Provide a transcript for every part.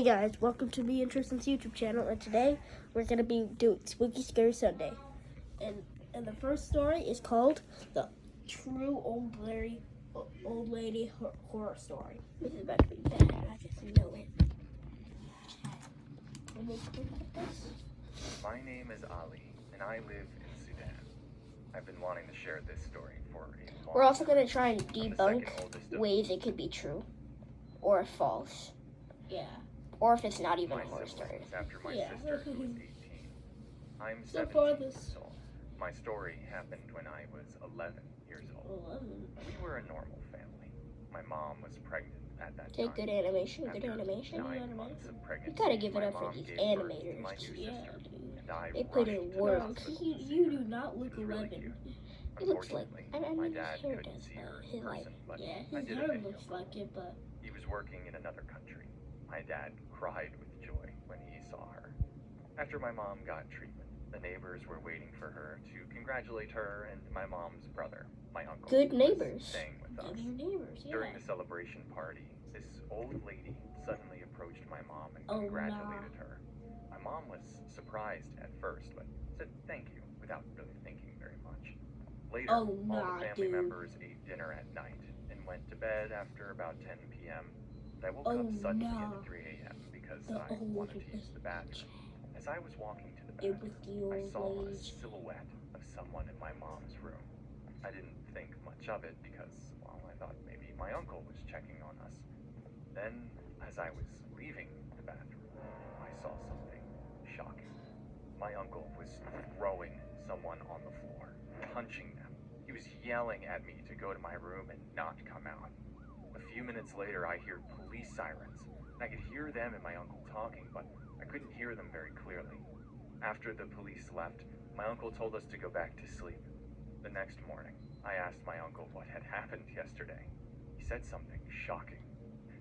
Hey guys, welcome to me and Tristan's YouTube channel, and today we're gonna be doing Spooky Scary Sunday, and the first story is called the True Old Lady Horror Story. This is about to be bad. I just know it. My name is Ali, and I live in Sudan. I've been wanting to share this story for a while. We're also gonna try and debunk ways it could be true or false. Yeah. Or if it's not even a horror story. After my sister, who was 18. I'm 17 years old. My story happened when I was 11 years old. 11? We were a normal family. My mom was pregnant at that time. Good animation, good animation. 9 months of pregnancy, you gotta give it up for these animators. My new sister, they put in work. You do not look 11. He looks like, I mean, his hair does, his hair looks like it, but... He was working in another country. My dad cried with joy when he saw her. After my mom got treatment, the neighbors were waiting for her to congratulate her and my mom's brother, my uncle. Good neighbors. Staying with us. Good neighbors, yeah. During the celebration party, this old lady suddenly approached my mom and congratulated her. My mom was surprised at first, but said thank you without really thinking very much. Later, all the family members ate dinner at night and went to bed after about 10 p.m. I woke up suddenly at 3 a.m. because I wanted to use the bathroom. As I was walking to the bathroom, I saw a silhouette of someone in my mom's room. I didn't think much of it because, well, I thought maybe my uncle was checking on us. Then, as I was leaving the bathroom, I saw something shocking. My uncle was throwing someone on the floor, punching them. He was yelling at me to go to my room and not come out. A few minutes later, I hear police sirens. I could hear them and my uncle talking, but I couldn't hear them very clearly. After the police left, my uncle told us to go back to sleep. The next morning, I asked my uncle what had happened yesterday. He said something shocking.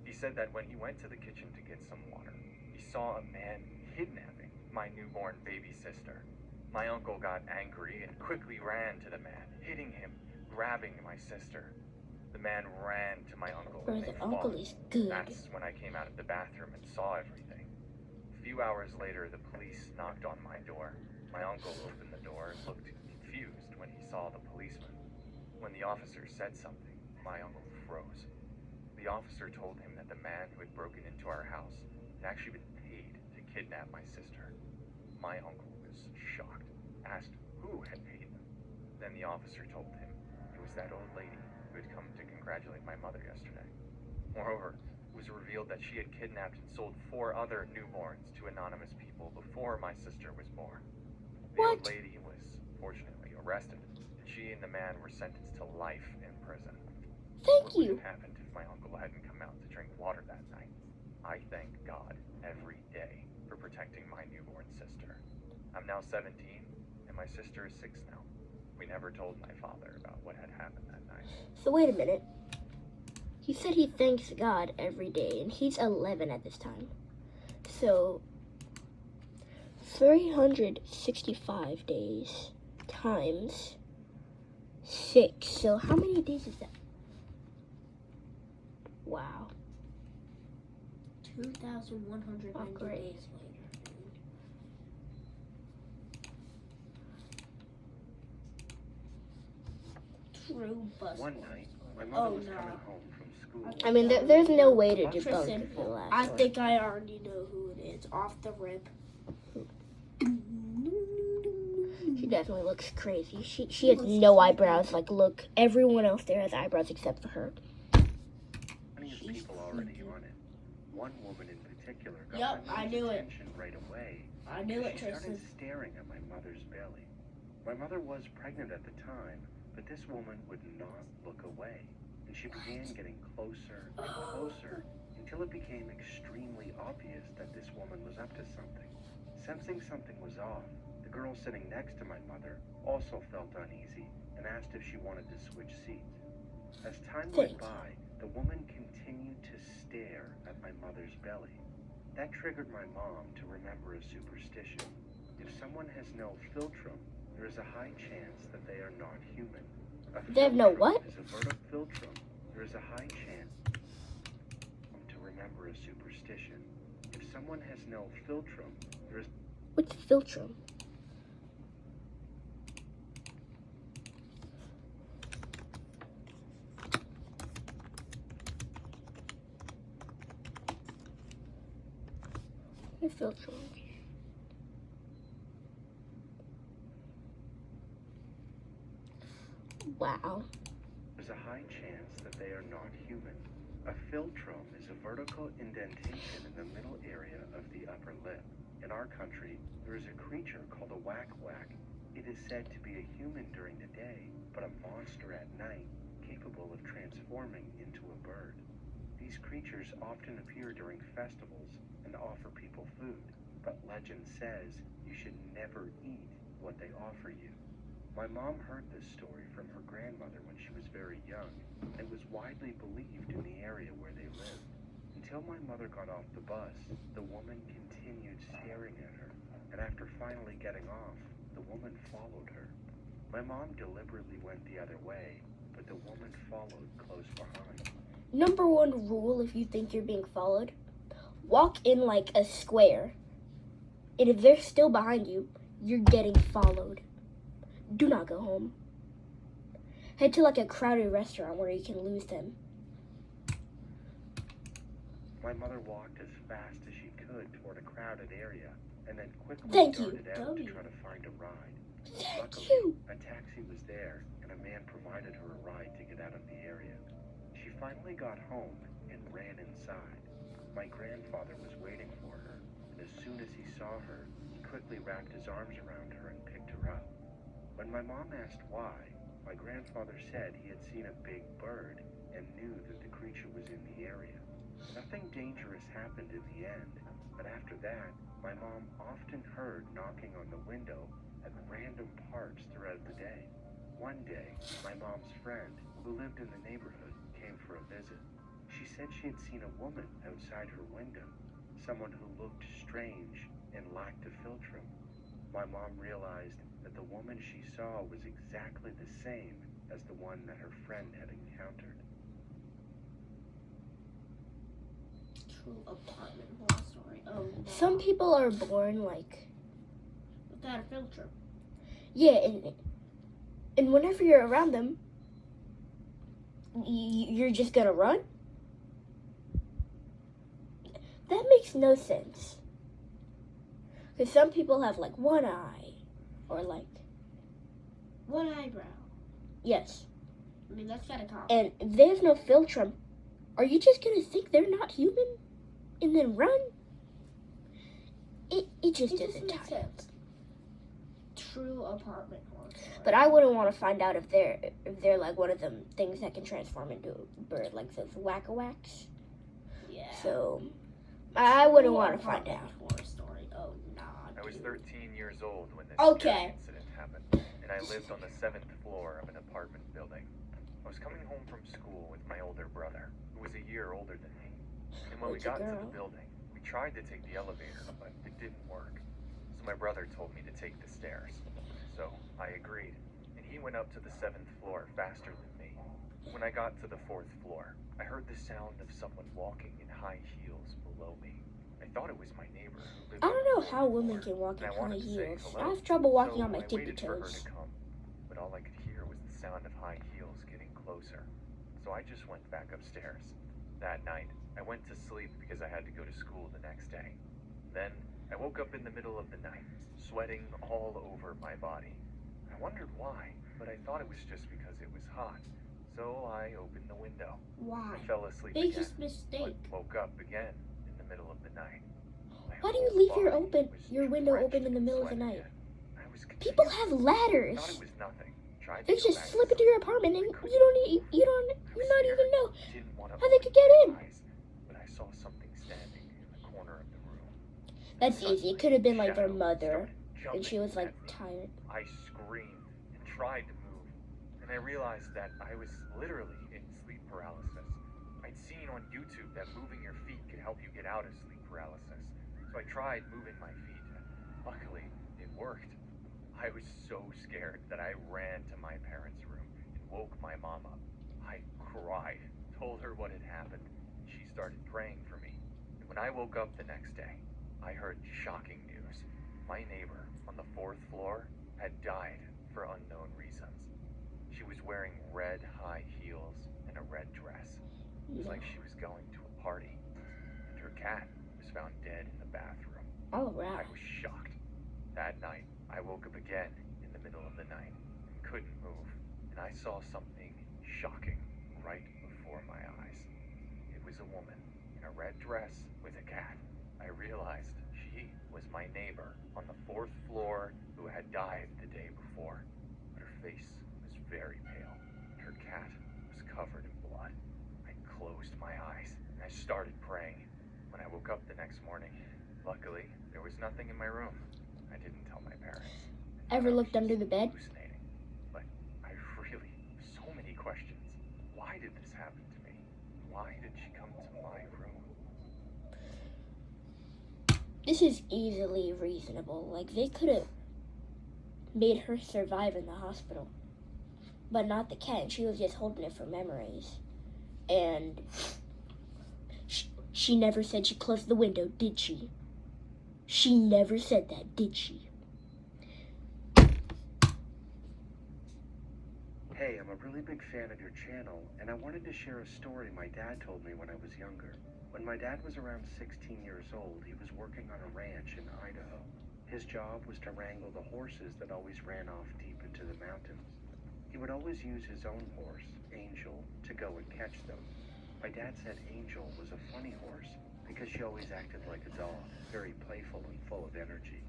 He said that when he went to the kitchen to get some water, he saw a man kidnapping my newborn baby sister. My uncle got angry and quickly ran to the man, hitting him, grabbing my sister. The man ran to my uncle and they fought. That's when I came out of the bathroom and saw everything. A few hours later, the police knocked on my door. My uncle opened the door and looked confused when he saw the policeman. When the officer said something, my uncle froze. The officer told him that the man who had broken into our house had actually been paid to kidnap my sister. My uncle was shocked, asked who had paid them. Then the officer told him it was that old lady who had come to congratulate my mother yesterday. Moreover, it was revealed that she had kidnapped and sold 4 other newborns to anonymous people before my sister was born. The old lady was fortunately arrested, and she and the man were sentenced to life in prison. Thank you. you. What would have happened if my uncle hadn't come out to drink water that night? I thank God every day for protecting my newborn sister. I'm now 17, and my sister is 6 now. We never told my father about what had happened that night. So wait a minute. He said he thanks God every day, and he's 11 at this time. So 365 days times 6. So how many days is that? Wow. 2,190 days later. One night, my mother was coming home from school. I mean, there's no way to debunk the last I think I already know who it is. Off the rip. She definitely looks crazy. She has no eyebrows. Like, look, everyone else there has eyebrows except for her. Plenty of people already on it. One woman in particular got Yep, I knew it. attention right away. I knew it, She Tristan. started staring at my mother's belly. My mother was pregnant at the time, but this woman would not look away, and she began getting closer and closer until it became extremely obvious that this woman was up to something. Sensing something was off, the girl sitting next to my mother also felt uneasy and asked if she wanted to switch seats. As time went by, the woman continued to stare at my mother's belly. That triggered my mom to remember a superstition. If someone has no philtrum, there is a high chance that they are not human. They have no what? Is a philtrum. There is a high chance to remember a superstition. If someone has no philtrum, there is What's philtrum? What's philtrum? Wow. a high chance that they are not human. A philtrum is a vertical indentation in the middle area of the upper lip. In our country, there is a creature called a whack-whack. It is said to be a human during the day, but a monster at night, capable of transforming into a bird. These creatures often appear during festivals and offer people food, but legend says you should never eat what they offer you. My mom heard this story from her grandmother when she was very young, and was widely believed in the area where they lived. Until my mother got off the bus, the woman continued staring at her, and after finally getting off, the woman followed her. My mom deliberately went the other way, but the woman followed close behind. Number one rule if you think you're being followed, walk in like a square. And if they're still behind you, you're getting followed. Do not go home. Head to like a crowded restaurant where you can lose them. My mother walked as fast as she could toward a crowded area, and then quickly Thank you. darted out to try to find a ride. Thank Luckily, you. a taxi was there, and a man provided her a ride to get out of the area. She finally got home and ran inside. My grandfather was waiting for her, and as soon as he saw her, he quickly wrapped his arms around her and picked her up. When my mom asked why, my grandfather said he had seen a big bird and knew that the creature was in the area. Nothing dangerous happened in the end, but after that, my mom often heard knocking on the window at random parts throughout the day. One day, my mom's friend, who lived in the neighborhood, came for a visit. She said she had seen a woman outside her window, someone who looked strange and lacked a philtrum. My mom realized that the woman she saw was exactly the same as the one that her friend had encountered. True apartment horror story. Oh no. Some people are born like, Without a filter. yeah, and whenever you're around them, you're just gonna run? That makes no sense. Because some people have like one eye, or like, One eyebrow. yes. I mean, that's kind of common. And if they have no philtrum, are you just gonna think they're not human and then run? It just doesn't make tie up. sense. True apartment horror story. But I wouldn't want to find out if they're like one of them things that can transform into a bird, like those whack-a-whacks. Yeah. So I wouldn't want to find Apartment out. horror story. Oh nah. I was dude. 13 years old when this Okay. scary incident happened, and I lived on the 7th floor of an apartment building. I was coming home from school with my older brother, who was a year older than me. And when we It's a got to girl. the building, we tried to take the elevator, but it didn't work. So my brother told me to take the stairs. So I agreed, and he went up to the 7th floor faster than me. When I got to the 4th floor, I heard the sound of someone walking in high heels below me. I thought it was my neighbor who lived I on don't the know 4th how women floor, can walk in and I high wanted to say heels. hello. I have trouble walking So on my I tippy waited for her toes. to come, but all I could hear was the sound of high heels getting closer. So I just went back upstairs. That night, I went to sleep because I had to go to school the next day. Then, I woke up in the middle of the night, sweating all over my body. I wondered why, but I thought it was just because it was hot. So I opened the window. Why? I fell asleep Biggest again, mistake. but woke up again in the middle of the night. My Why do you whole leave body was your window drenched open in the in middle of the sweat night? again. I was People confused. have I ladders. thought it was nothing. Tried to They go just back to slip into sleep. your apartment and I couldn't. you I was not scared. even know Didn't want to how they open could get my in. eyes, but I saw something standing in the corner of the room. That's easy. It could have been like their Shadow mother, started and she was jumping like at me. tired. I screamed and tried to move, and I realized that I was literally in sleep paralysis. I'd seen on YouTube that moving your feet could help you get out of sleep paralysis, so I tried moving my feet, and luckily it worked. I was so scared that I ran to my parents' room and woke my mom up. I cried, told her what had happened, and she started praying for me. And when I woke up the next day, I heard shocking news. My neighbor on the 4th floor had died for unknown reasons. She was wearing red high heels and a red dress. It was like she was going to a party. And her cat was found dead in the bathroom. Oh, wow. I was shocked. That night, I woke up again in the middle of the night and couldn't move. And I saw something shocking right before my eyes. It was a woman in a red dress with a cat. I realized she was my neighbor on the 4th floor who had died the day before. Her face was very pale. Her cat was covered in blood. I closed my eyes and I started praying. When I woke up the next morning, luckily, there was nothing in my room. I didn't tell my parents. Ever looked under the bed? Hallucinating. But I really, so many questions. Why did this happen to me? Why did she come to my room? This is easily reasonable. Like, they could have made her survive in the hospital, but not the cat. She was just holding it for memories. And she never said she closed the window, did she? She never said that, did she? Hey, I'm a really big fan of your channel, and I wanted to share a story my dad told me when I was younger. When my dad was around 16 years old, he was working on a ranch in Idaho. His job was to wrangle the horses that always ran off deep into the mountains. He would always use his own horse, Angel, to go and catch them. My dad said Angel was a funny horse because she always acted like a dog, very playful and full of energy.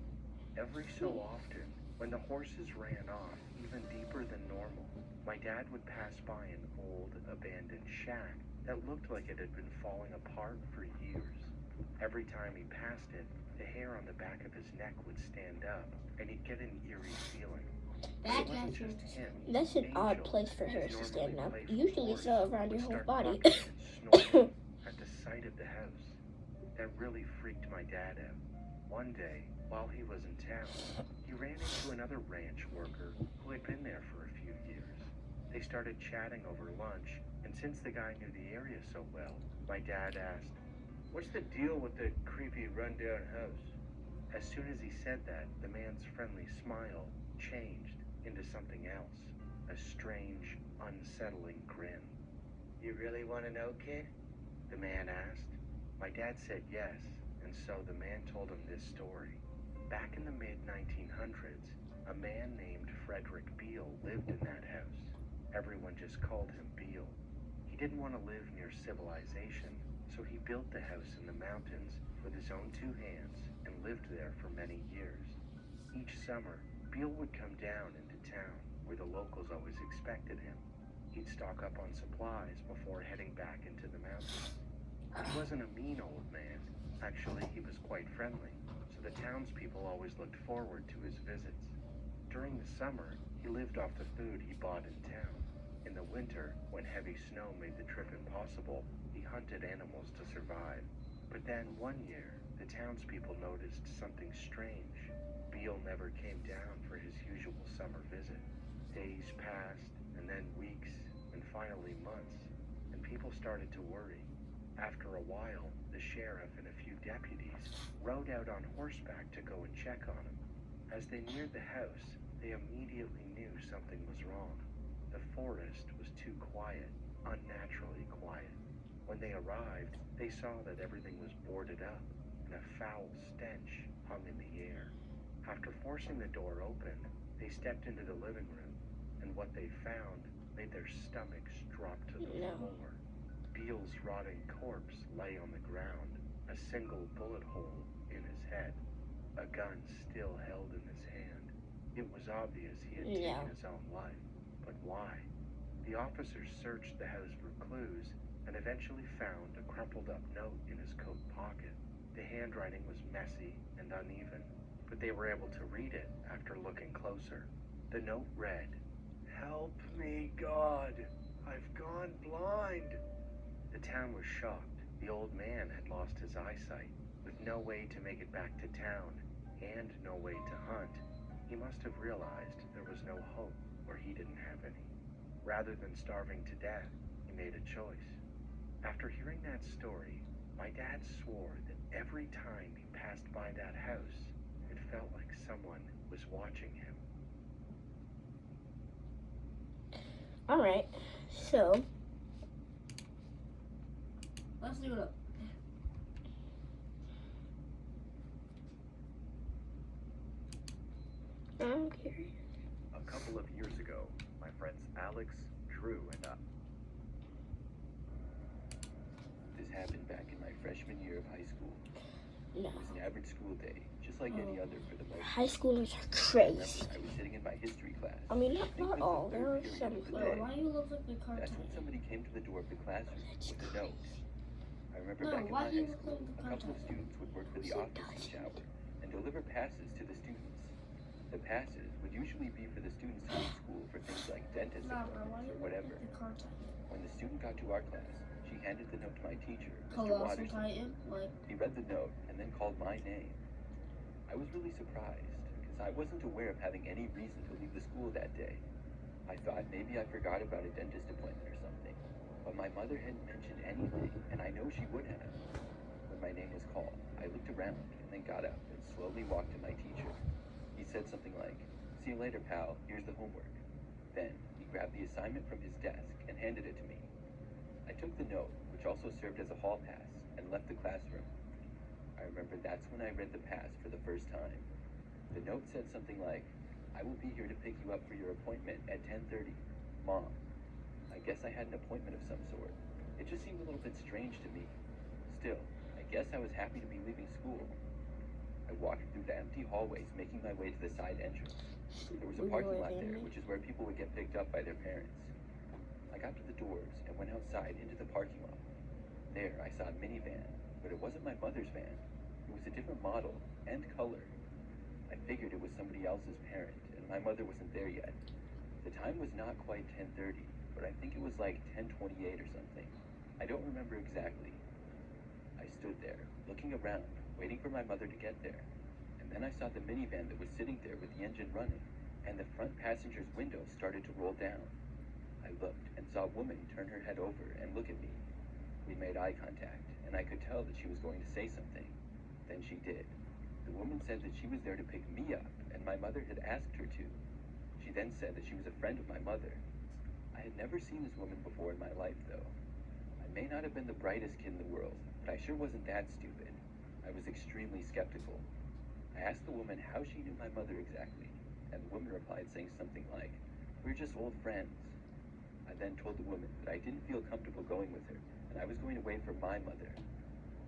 Every so often, when the horses ran off even deeper than normal, my dad would pass by an old, abandoned shack that looked like it had been falling apart for years. Every time he passed it, the hair on the back of his neck would stand up, and he'd get an eerie feeling. It wasn't just him. That's an odd Angel, place for hers his to stand normally up. playful Usually it's horse, around your would whole start body. barking and snorting at the sight of the house. That really freaked my dad out. One day, while he was in town, he ran into another ranch worker who had been there for a few years. They started chatting over lunch, and since the guy knew the area so well, my dad asked, "What's the deal with the creepy rundown house?" As soon as he said that, the man's friendly smile changed into something else, a strange, unsettling grin. "You really want to know, kid?" the man asked. My dad said yes, and so the man told him this story. Back in the mid-1900s, a man named Frederick Beale lived in that house. Everyone just called him Beale. He didn't want to live near civilization, so he built the house in the mountains with his own two hands and lived there for many years. Each summer, Beale would come down into town, where the locals always expected him. He'd stock up on supplies before heading back into the mountains. He wasn't a mean old man. Actually, he was quite friendly, so the townspeople always looked forward to his visits. During the summer, he lived off the food he bought in town. In the winter, when heavy snow made the trip impossible, he hunted animals to survive. But then one year, the townspeople noticed something strange. Beale never came down for his usual summer visit. Days passed, and then weeks, and finally months, and people started to worry. After a while, the sheriff and a few deputies rode out on horseback to go and check on him. As they neared the house, they immediately knew something was wrong. The forest was too quiet, unnaturally quiet. When they arrived, they saw that everything was boarded up, and a foul stench hung in the air. After forcing the door open, they stepped into the living room, and what they found made their stomachs drop to the floor. Beale's rotting corpse lay on the ground, a single bullet hole in his head, a gun still held in his hand. It was obvious he had taken his own life, but why? The officers searched the house for clues and eventually found a crumpled up note in his coat pocket. The handwriting was messy and uneven, but they were able to read it after looking closer. The note read, "Help me, God, I've gone blind." The town was shocked. The old man had lost his eyesight. With no way to make it back to town and no way to hunt, he must have realized there was no hope where he didn't have any. Rather than starving to death, he made a choice. After hearing that story, my dad swore that Every time he passed by that house, it felt like someone was watching him. Alright, so Let's do it. I'm curious. A couple of years ago, my friends Alex, Drew, and this happened back in my freshman year of high school. No. It was an average school day, just like any other for the most High part. schoolers are I crazy. remember I was sitting in my history class. I mean, not It was the all. third There are period some. of the Bro, day. why you look like the car That's when type? somebody came to the door of the classroom That's with a note. I remember No, back in why my do you high look school, like the a car couple of type? students would work for the She office in does. the shower and deliver passes to the students. The passes would usually be for the students to go to school for things like dentist Nah, bro, why appointments you or look whatever. like the car type? When the student got to our class, she handed the note to my teacher, Mr. Colossal Watterson. Titan? Like, He read the note and then called my name. I was really surprised because I wasn't aware of having any reason to leave the school that day. I thought maybe I forgot about a dentist appointment or something, but my mother hadn't mentioned anything, and I know she would have. When my name was called, I looked around and then got up and slowly walked to my teacher. He said something like, "See you later, pal, here's the homework." Then he grabbed the assignment from his desk and handed it to me. I took the note, which also served as a hall pass, and left the classroom. I remember that's when I read the pass for the first time. The note said something like, "I will be here to pick you up for your appointment at 10:30. Mom." I guess I had an appointment of some sort. It just seemed a little bit strange to me. Still, I guess I was happy to be leaving school. I walked through the empty hallways, making my way to the side entrance. There was a parking lot there, which is where people would get picked up by their parents. I got to the doors and went outside into the parking lot. There, I saw a minivan, but it wasn't my mother's van. It was a different model and color. I figured it was somebody else's parent, and my mother wasn't there yet. The time was not quite 10:30, but I think it was like 10:28 or something. I don't remember exactly. I stood there, looking around, waiting for my mother to get there. And then I saw the minivan that was sitting there with the engine running, and the front passenger's window started to roll down. I looked and saw a woman turn her head over and look at me. We made eye contact, and I could tell that she was going to say something. Then she did. The woman said that she was there to pick me up, and my mother had asked her to. She then said that she was a friend of my mother. I had never seen this woman before in my life, though. I may not have been the brightest kid in the world, but I sure wasn't that stupid. I was extremely skeptical. I asked the woman how she knew my mother exactly, and the woman replied saying something like, "We're just old friends." I then told the woman that I didn't feel comfortable going with her, and I was going to wait for my mother.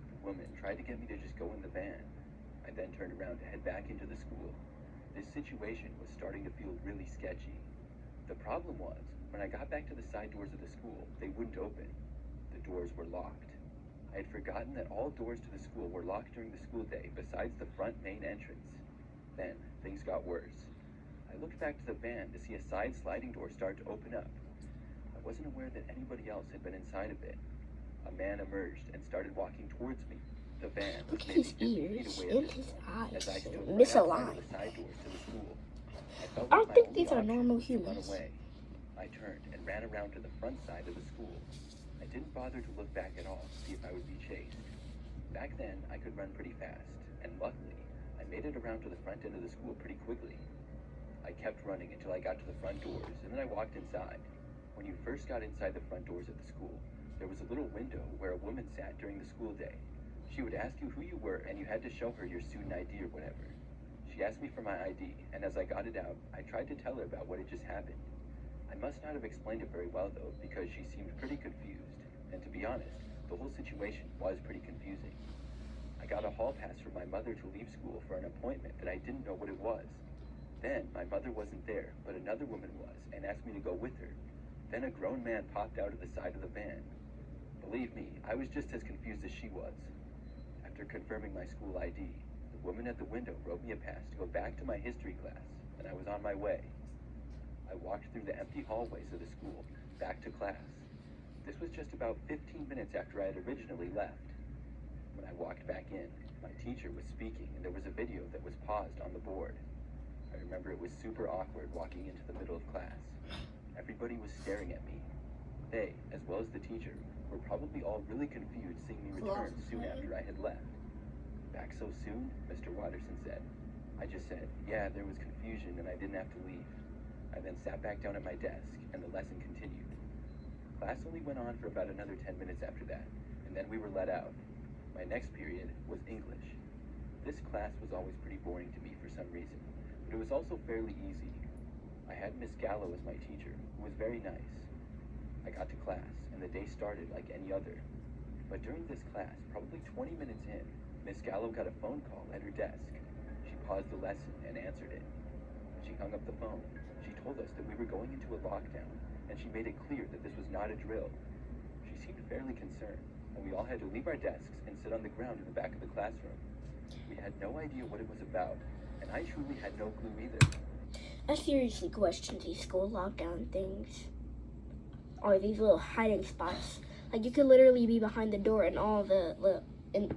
The woman tried to get me to just go in the van. I then turned around to head back into the school. This situation was starting to feel really sketchy. The problem was, when I got back to the side doors of the school, they wouldn't open. The doors were locked. I had forgotten that all doors to the school were locked during the school day, besides the front main entrance. Then, things got worse. I looked back to the van to see a side sliding door start to open up. I wasn't aware that anybody else had been inside of it. A man emerged and started walking towards me. The van was Look at maybe his 50 feet ears away and at this his point, as I eyes. stood They're right outside of misaligned. the side doors to the school. I felt I like don't my think only these are option normal was to run humans. away. I turned and ran around to the front side of the school. I didn't bother to look back at all to see if I would be chased. Back then, I could run pretty fast, and luckily, I made it around to the front end of the school pretty quickly. I kept running until I got to the front doors, and then I walked inside. When you first got inside the front doors of the school, there was a little window where a woman sat during the school day. She would ask you who you were, and you had to show her your student ID or whatever. She asked me for my ID, and as I got it out, I tried to tell her about what had just happened. I must not have explained it very well, though, because she seemed pretty confused, and to be honest, the whole situation was pretty confusing. I got a hall pass from my mother to leave school for an appointment that I didn't know what it was. Then, my mother wasn't there, but another woman was, and asked me to go with her. Then a grown man popped out of the side of the van. Believe me, I was just as confused as she was. After confirming my school ID, the woman at the window wrote me a pass to go back to my history class, and I was on my way. I walked through the empty hallways of the school, back to class. This was just about 15 minutes after I had originally left. When I walked back in, my teacher was speaking, and there was a video that was paused on the board. I remember it was super awkward walking into the middle of class. Everybody was staring at me. They, as well as the teacher, were probably all really confused seeing me return soon after I had left. Back so soon? Mr. Watterson said. I just said, yeah, there was confusion and I didn't have to leave. I then sat back down at my desk and the lesson continued. Class only went on for about another 10 minutes after that, and then we were let out. My next period was English. This class was always pretty boring to me for some reason, but it was also fairly easy. I had Miss Gallo as my teacher, who was very nice. I got to class, and the day started like any other. But during this class, probably 20 minutes in, Miss Gallo got a phone call at her desk. She paused the lesson and answered it. When she hung up the phone, she told us that we were going into a lockdown, and she made it clear that this was not a drill. She seemed fairly concerned, and we all had to leave our desks and sit on the ground in the back of the classroom. We had no idea what it was about, and I truly had no clue either. I seriously question these school lockdown things. Or these little hiding spots. Like, you could literally be behind the door and and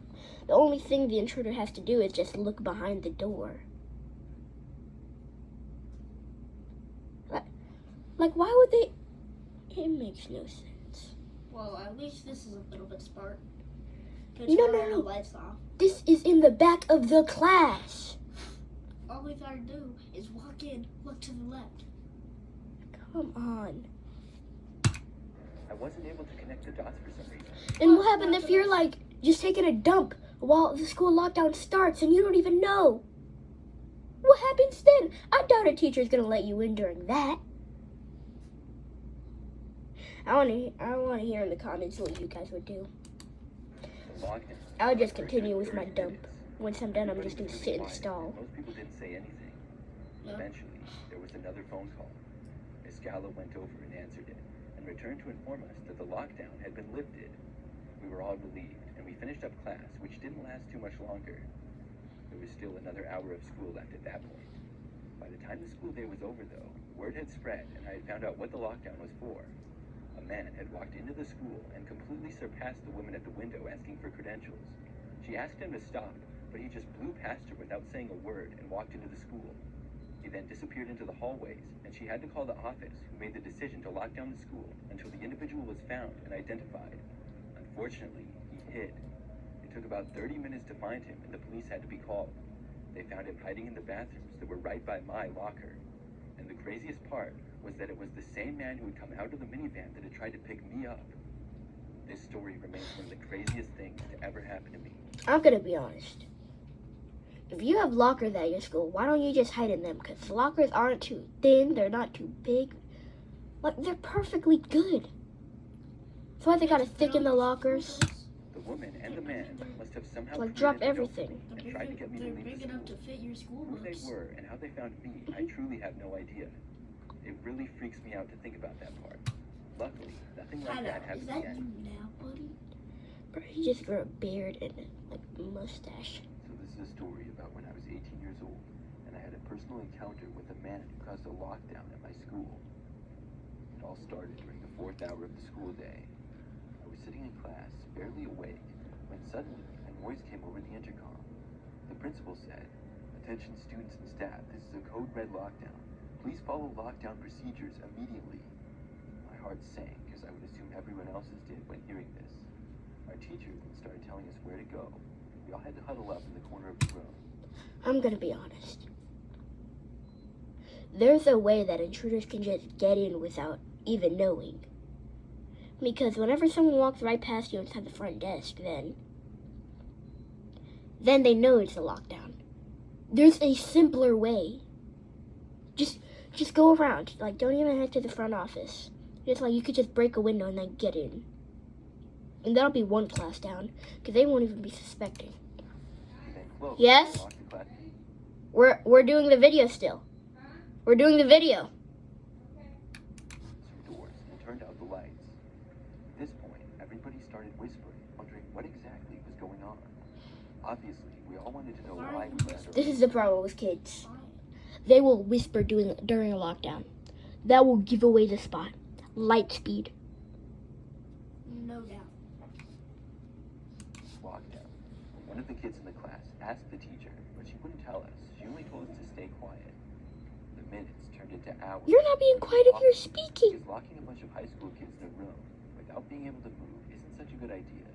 the only thing the intruder has to do is just look behind the door. Like, why would they? It makes no sense. Well, at least this is a little bit smart. No. The lights off. This is in the back of the class. All we gotta do is walk in, look to the left. Come on. I wasn't able to connect the dots for some reason. And what happens if you're like just taking a dump while the school lockdown starts and you don't even know? What happens then? I doubt a teacher's gonna let you in during that. I wanna hear in the comments what you guys would do. The lockdown. I would just continue with my dump. Once I'm done, I'm just gonna sit in the stall. Most people didn't say anything. Yeah. Eventually, there was another phone call. Miss Gallo went over and answered it, and returned to inform us that the lockdown had been lifted. We were all relieved, and we finished up class, which didn't last too much longer. There was still another hour of school left at that point. By the time the school day was over, though, word had spread, and I had found out what the lockdown was for. A man had walked into the school and completely surpassed the woman at the window asking for credentials. She asked him to stop, but he just blew past her without saying a word and walked into the school. He then disappeared into the hallways, and she had to call the office, who made the decision to lock down the school until the individual was found and identified. Unfortunately, he hid. It took about 30 minutes to find him, and the police had to be called. They found him hiding in the bathrooms that were right by my locker. And the craziest part was that it was the same man who had come out of the minivan that had tried to pick me up. This story remains one of the craziest things to ever happen to me. I'm gonna be honest. If you have lockers at your school, why don't you just hide in them? Because lockers aren't too thin, they're not too big. Like, they're perfectly good. That's why they gotta thicken the lockers. The woman and the man must have somehow Like, created drop an everything. opening and tried to get me to They're leave big the enough to school. fit your school Who they books. were and how they found me, I truly have no idea. It really freaks me out to think about that part. Luckily, nothing like that Is happened that again. you now, buddy? Bro, he just grew a beard and like mustache. So this is a story about when I was 18 years old, and I had a personal encounter with a man who caused a lockdown at my school. It all started during the 4th hour of the school day. I was sitting in class, barely awake, when suddenly a noise came over the intercom. The principal said, "Attention students and staff, this is a code red lockdown. Please follow lockdown procedures immediately." My heart sank, as I would assume everyone else's did when hearing this. Our teacher then started telling us where to go. We all had to huddle up in the corner of the room. I'm gonna be honest. There's a way that intruders can just get in without even knowing. Because whenever someone walks right past you inside the front desk, then they know it's a lockdown. There's a simpler way. Just go around. Like, don't even head to the front office. Just like, you could just break a window and then get in. And that'll be one class down, because they won't even be suspecting. He then closed Yes? and locked the class. We're doing the video still. We're doing the video. Some doors and turned out the lights. At this point, everybody started whispering, wondering what exactly was going on. Obviously, we all wanted to know why we left. This is the problem with kids. They will whisper during a lockdown. That will give away the spot. Light speed. No doubt. Lockdown. One of the kids in the class asked the teacher, but she wouldn't tell us. She only told us to stay quiet. The minutes turned into hours. You're not being quiet if you're speaking. Because locking a bunch of high school kids in a room without being able to move isn't such a good idea.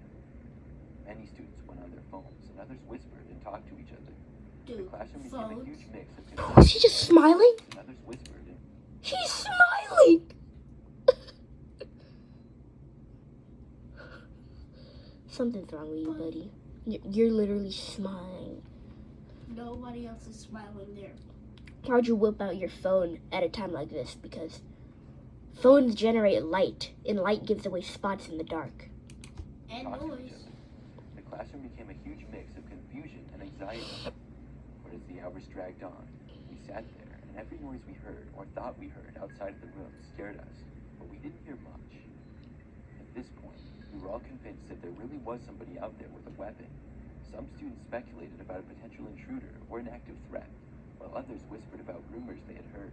Many students went on their phones, and others whispered and talked to each other. The Dude, classroom became a phones. huge mix of Was he just smiling? and others whispered and He's smiling! Something's wrong with you, buddy. You're literally smiling. Nobody else is smiling there. How'd you whip out your phone at a time like this? Because phones generate light, and light gives away spots in the dark. And talked to noise. each other. The classroom became a huge mix of confusion and anxiety. But as the hours dragged on, we sat there, and every noise we heard or thought we heard outside of the room scared us, but we didn't hear much. At this point, we were all convinced that there really was somebody out there with a weapon. Some students speculated about a potential intruder or an active threat, while others whispered about rumors they had heard.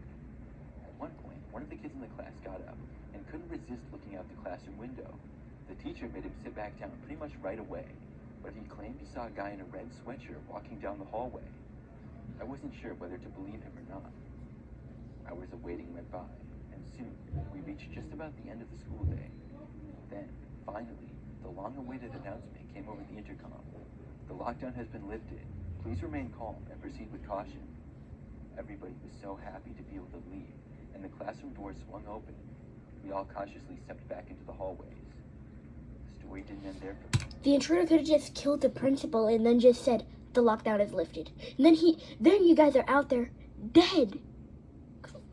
At one point, one of the kids in the class got up and couldn't resist looking out the classroom window. The teacher made him sit back down pretty much right away, but he claimed he saw a guy in a red sweatshirt walking down the hallway. I wasn't sure whether to believe him or not. Hours of waiting went by, and soon we reached just about the end of the school day. Then, finally, the long-awaited announcement came over the intercom. The lockdown has been lifted. Please remain calm and proceed with caution. Everybody was so happy to be able to leave, and the classroom doors swung open. We all cautiously stepped back into the hallways. The story didn't end there for me. The intruder could have just killed the principal and then just said the lockdown is lifted. And then you guys are out there dead.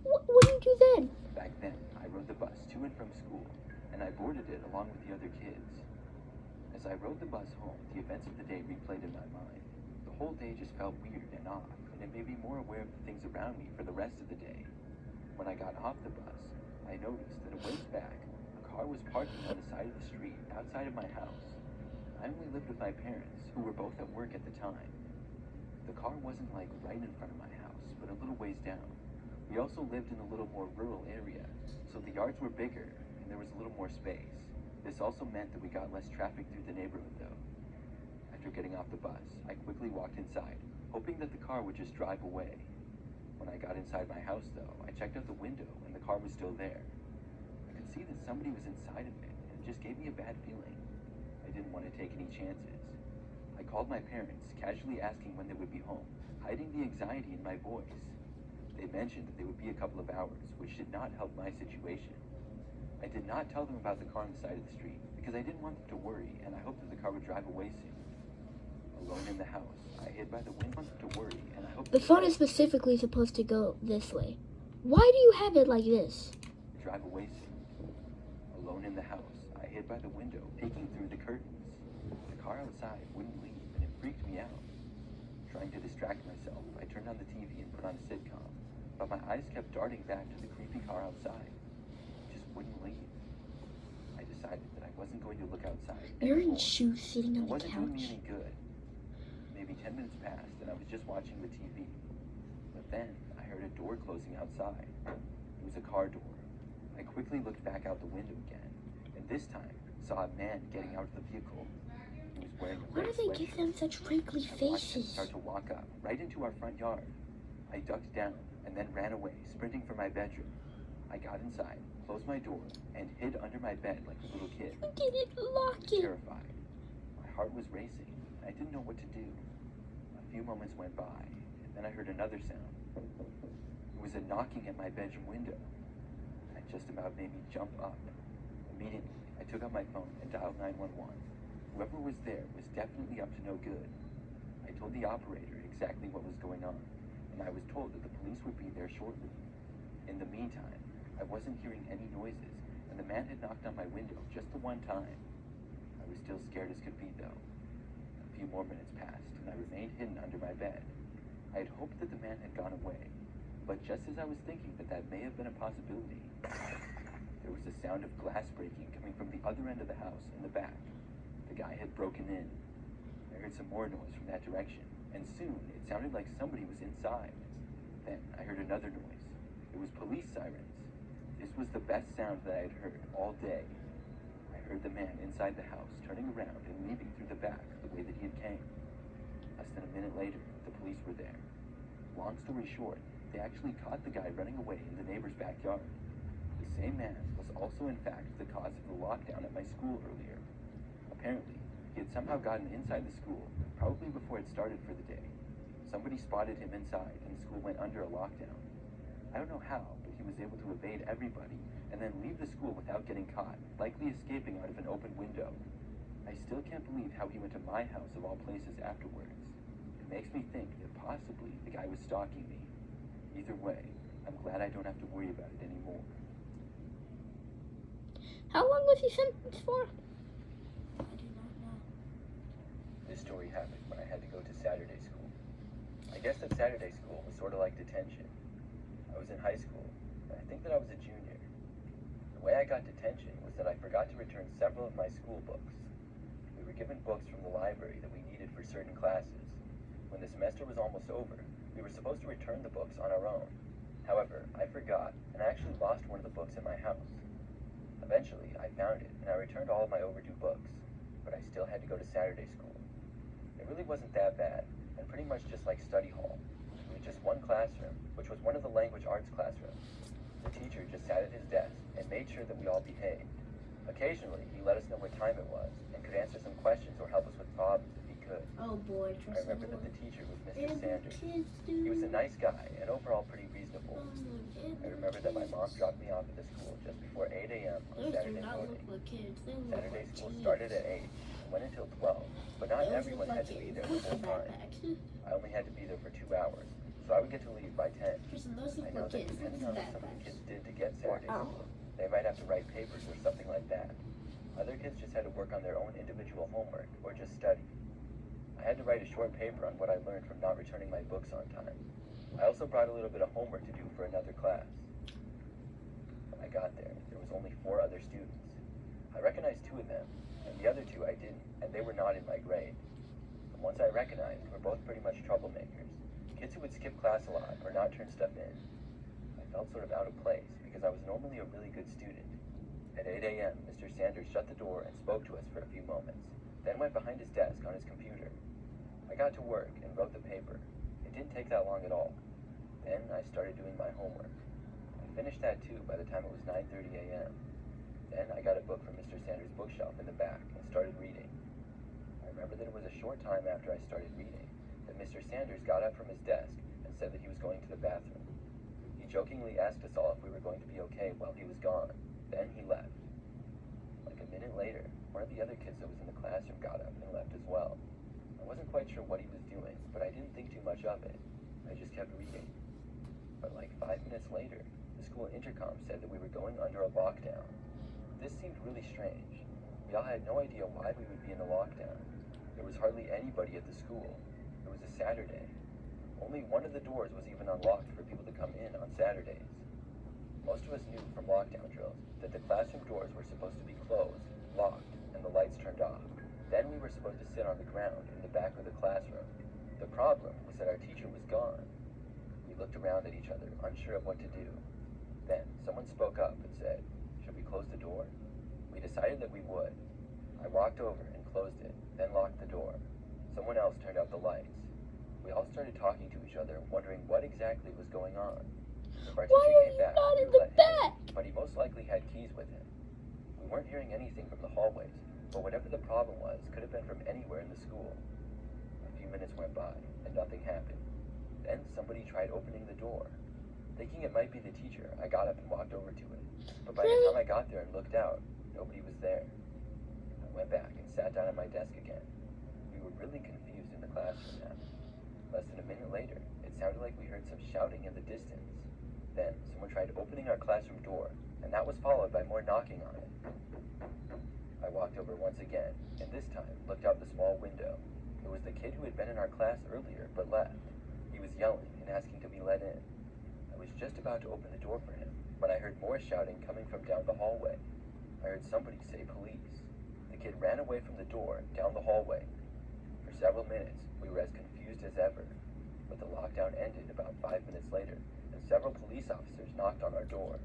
What do you do then? Back then, I rode the bus to and from school, and I boarded it along with the other kids. As I rode the bus home, the events of the day replayed in my mind. The whole day just felt weird and odd, and it made me more aware of the things around me for the rest of the day. When I got off the bus, I noticed that a ways back, a car was parking on the side of the street outside of my house. I only lived with my parents, who were both at work at the time. The car wasn't like right in front of my house, but a little ways down. We also lived in a little more rural area, so the yards were bigger and there was a little more space. This also meant that we got less traffic through the neighborhood though. After getting off the bus, I quickly walked inside, hoping that the car would just drive away. When I got inside my house though, I checked out the window and the car was still there. I could see that somebody was inside of it, and it just gave me a bad feeling. I didn't want to take any chances. I called my parents, casually asking when they would be home, hiding the anxiety in my voice. They mentioned that they would be a couple of hours, which did not help my situation. I did not tell them about the car on the side of the street, because I didn't want them to worry, and I hoped that the car would drive away soon. Alone in the house, I hid by the window to worry, and I hoped The phone is specifically supposed to go this way. Why do you have it like this? drive away soon. Alone in the house, I hid by the window, peeking through the curtains. The car outside wouldn't leave, and it freaked me out. Trying to distract myself, I turned on the TV and put on a sitcom, but my eyes kept darting back to the creepy car outside. It just wouldn't leave. I decided that I wasn't going to look outside You're in anymore. shoes sitting It on the wasn't doing me couch. any good. Maybe 10 minutes passed, and I was just watching the TV. But then, I heard a door closing outside. It was a car door. I quickly looked back out the window again, and this time, saw a man getting out of the vehicle. He was wearing a Why red do they give sweatshirt. them such wrinkly I watched him faces? start to walk up, right into our front yard. I ducked down, and then ran away, sprinting for my bedroom. I got inside, closed my door, and hid under my bed like a little kid. You didn't lock I was it. terrified. My heart was racing, and I didn't know what to do. A few moments went by, and then I heard another sound. It was a knocking at my bedroom window. That just about made me jump up. Immediately, I took out my phone and dialed 911. Whoever was there was definitely up to no good. I told the operator exactly what was going on, and I was told that the police would be there shortly. In the meantime, I wasn't hearing any noises, and the man had knocked on my window just the one time. I was still scared as could be, though. A few more minutes passed, and I remained hidden under my bed. I had hoped that the man had gone away, but just as I was thinking that that may have been a possibility, there was a sound of glass breaking coming from the other end of the house in the back. The guy had broken in. I heard some more noise from that direction, and soon it sounded like somebody was inside. Then I heard another noise. It was police sirens. This was the best sound that I had heard all day. I heard the man inside the house turning around and leaving through the back the way that he had came. Less than a minute later, the police were there. Long story short, they actually caught the guy running away in the neighbor's backyard. The same man was also in fact the cause of the lockdown at my school earlier. Apparently, He had somehow gotten inside the school, probably before it started for the day. Somebody spotted him inside, and the school went under a lockdown. I don't know how, but he was able to evade everybody and then leave the school without getting caught, likely escaping out of an open window. I still can't believe how he went to my house of all places afterwards. It makes me think that possibly the guy was stalking me. Either way, I'm glad I don't have to worry about it anymore. How long was he sentenced for? I do not know. This story happened when I had to go to Saturday school. I guess that Saturday school was sort of like detention. I was in high school, and I think that I was a junior. The way I got detention was that I forgot to return several of my school books. We were given books from the library that we needed for certain classes. When the semester was almost over, we were supposed to return the books on our own. However, I forgot, and I actually lost one of the books in my house. Eventually, I found it, and I returned all of my overdue books, but I still had to go to Saturday school. It really wasn't that bad, and pretty much just like study hall. It was just one classroom, which was one of the language arts classrooms. The teacher just sat at his desk and made sure that we all behaved. Occasionally, he let us know what time it was, and could answer some questions or help us with problems if he could. Oh boy, I remember that the teacher was Mr. Sanders. He was a nice guy, and overall pretty reasonable. I remember that my mom dropped me off at the school just before 8 a.m. on Those do Saturday not morning. look like kids. They look Saturday like school teens. started at 8 and went until 12, but not Those everyone look had like to be kids there the with whole time. backpacks. I only had to be there for 2 hours, so I would get to leave by 10. Tristan, those I look know like that kids with depending on what some of the backpacks. kids did to get Saturday school, they might have to write papers or something like that. Other kids just had to work on their own individual homework or just study. I had to write a short paper on what I learned from not returning my books on time. I also brought a little bit of homework to do for another class. When I got there was only 4 other students. I recognized 2 of them, and the other 2 I didn't, and they were not in my grade. The ones I recognized were both pretty much troublemakers, kids who would skip class a lot or not turn stuff in. I felt sort of out of place because I was normally a really good student. At 8 a.m., Mr. Sanders shut the door and spoke to us for a few moments, then went behind his desk on his computer. I got to work and wrote the paper. It didn't take that long at all. Then I started doing my homework. I finished that too by the time it was 9:30 a.m. Then I got a book from Mr. Sanders' bookshelf in the back and started reading. I remember that it was a short time after I started reading that Mr. Sanders got up from his desk and said that he was going to the bathroom. He jokingly asked us all if we were going to be okay while he was gone. Then he left. Like a minute later, one of the other kids that was in the classroom got up and left as well. I wasn't quite sure what he was doing, but I didn't think too much of it. I just kept reading. But like 5 minutes later, the school intercom said that we were going under a lockdown. This seemed really strange. We all had no idea why we would be in a lockdown. There was hardly anybody at the school. It was a Saturday. Only one of the doors was even unlocked for people to come in on Saturdays. Most of us knew from lockdown drills that the classroom doors were supposed to be closed, locked, and the lights turned off. Then we were supposed to sit on the ground in the back of the classroom. The problem was that our teacher was gone. We looked around at each other, unsure of what to do. Then someone spoke up and said, "Should we close the door?" We decided that we would. I walked over and closed it, then locked the door. Someone else turned out the lights. We all started talking to each other, wondering what exactly was going on. If our Why teacher are came you back, not we in would the let him back? in, but he most likely had keys with him. We weren't hearing anything from the hallways, but whatever the problem was could have been from anywhere in the school. A few minutes went by, and nothing happened. Then somebody tried opening the door. Thinking it might be the teacher, I got up and walked over to it. But by the time I got there and looked out, nobody was there. I went back and sat down at my desk again. We were really confused in the classroom now. Less than a minute later, it sounded like we heard some shouting in the distance. Then, someone tried opening our classroom door, and that was followed by more knocking on it. I walked over once again, and this time looked out the small window. It was the kid who had been in our class earlier, but left. He was yelling and asking to be let in. I was just about to open the door for him, when I heard more shouting coming from down the hallway. I heard somebody say police. The kid ran away from the door, down the hallway. For several minutes, we were as confused as ever. But the lockdown ended about 5 minutes later, and several police officers knocked on our door.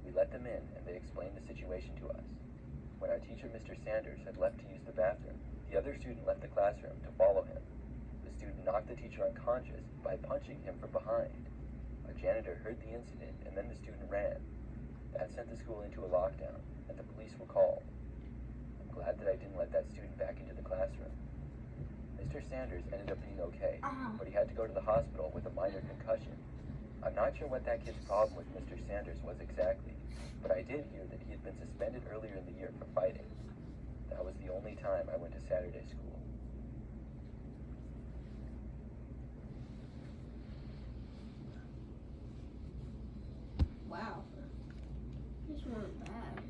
We let them in, and they explained the situation to us. When our teacher, Mr. Sanders, had left to use the bathroom, the other student left the classroom to follow him. The student knocked the teacher unconscious by punching him from behind. Our janitor heard the incident, and then the student ran. That sent the school into a lockdown, and the police were called. I'm glad that I didn't let that student back into the classroom. Mr. Sanders ended up being okay, but he had to go to the hospital with a minor concussion. I'm not sure what that kid's problem with Mr. Sanders was exactly, but I did hear that he had been suspended earlier in the year for fighting. That was the only time I went to Saturday school. Wow. These weren't bad.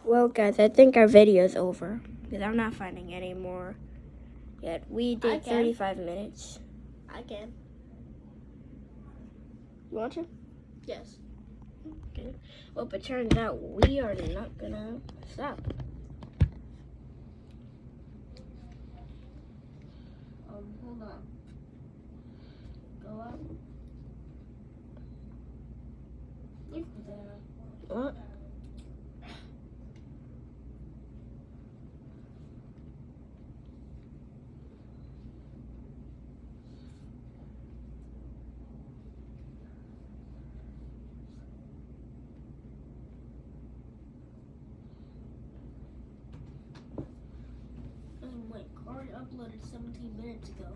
Well, guys, I think our video's over because I'm not finding any more yet. We I did can. 35 minutes. I can. You want to? Yes. Okay. Well, but it turns out we are not gonna stop. Hold on. Go up. Leave banana. What? Wait, already uploaded 17 minutes ago.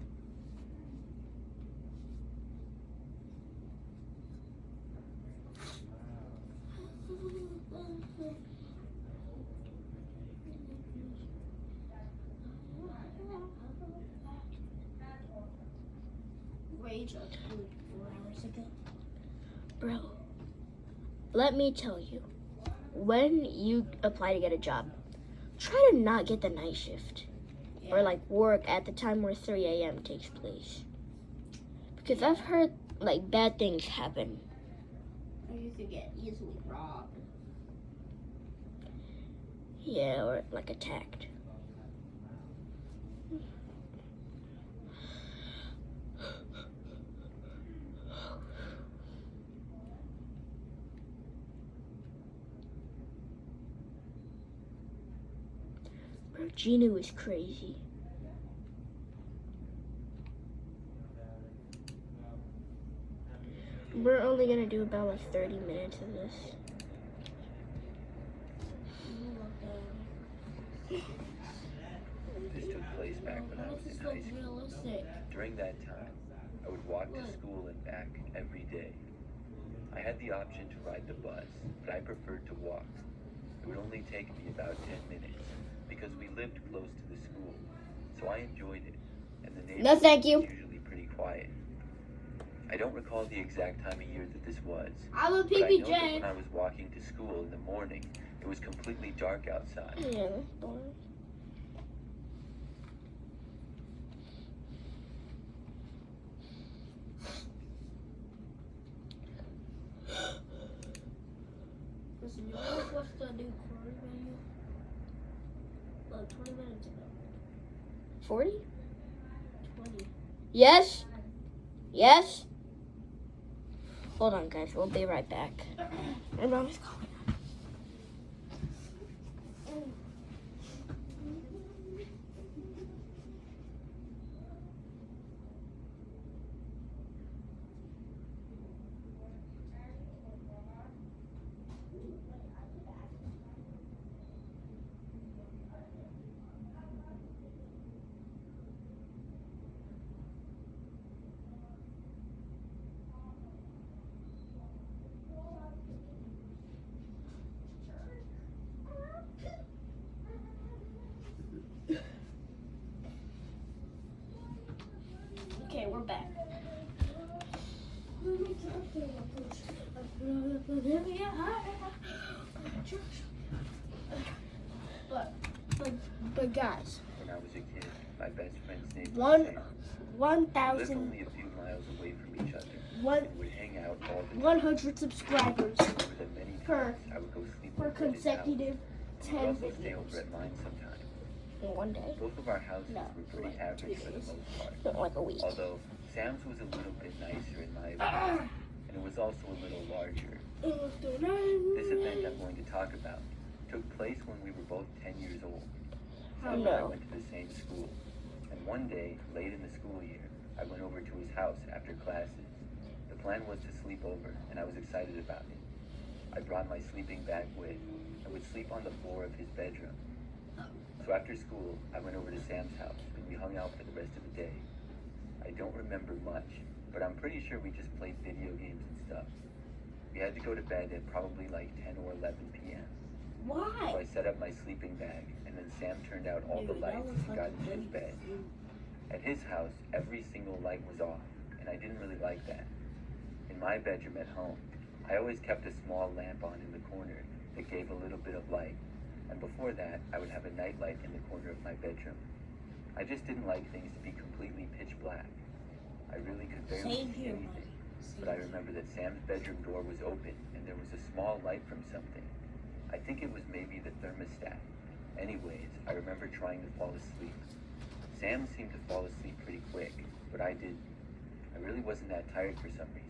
Rage uploaded 4 hours ago. Bro, let me tell you, when you apply to get a job, try to not get the night shift. Or like work at the time where 3 a.m. takes place. Because I've heard like bad things happen. Or you could get easily robbed. Yeah, or like attacked. Bro, Gino is crazy. We're only gonna do about like 30 minutes of this. This took place back when I was in high school. Realistic. During that time, I would walk to school and back every day. I had the option to ride the bus, but I preferred to walk. It would only take me about 10 minutes because we lived close to the school, so I enjoyed it, and the neighborhood No, thank you. was usually pretty quiet. I don't recall the exact time of year that this was, I'm a but I know that PPJ. when I was walking to school in the morning, it was completely dark outside. Yeah, that's boring. Listen, you always watched that new Corey video? Like 20 minutes ago. 40? 20. Yes? Yes? Hold on, guys. We'll be right back. My mom is calling. Okay, we're back. But guys, When I was a kid, my best friend's name One- was Sam. We lived 1,000 only a few miles away from each other One- and would hang out all the time. 100 subscribers Over the many per- times I would go sleep for over at his house. consecutive We'd 10 also stay over videos at mine sometimes. in one day. Both of our houses No, were pretty like average 2 for the days. most part. Not like a week. Although Sam's was a little bit nicer in my opinion, and it was also a little larger. This This event I'm going to talk about took place when we were both 10 years old. Oh, Sam and I no. went to the same school, and one day, late in the school year, I went over to his house after classes. The plan was to sleep over, and I was excited about it. I brought my sleeping bag with. I would sleep on the floor of his bedroom. So after school, I went over to Sam's house, and we hung out for the rest of the day. I don't remember much, but I'm pretty sure we just played video games and stuff. We had to go to bed at probably like 10 or 11 p.m. So Why? I set up my sleeping bag, and then Sam turned out all the lights and got into his bed. At his house, every single light was off, and I didn't really like that. In my bedroom at home, I always kept a small lamp on in the corner that gave a little bit of light, and before that, I would have a nightlight in the corner of my bedroom. I just didn't like things to be completely pitch black. I really could barely Same see here, anything, buddy. but I remember that Sam's bedroom door was open, and there was a small light from something. I think it was maybe the thermostat. Anyways, I remember trying to fall asleep. Sam seemed to fall asleep pretty quick, but I didn't. I really wasn't that tired for some reason.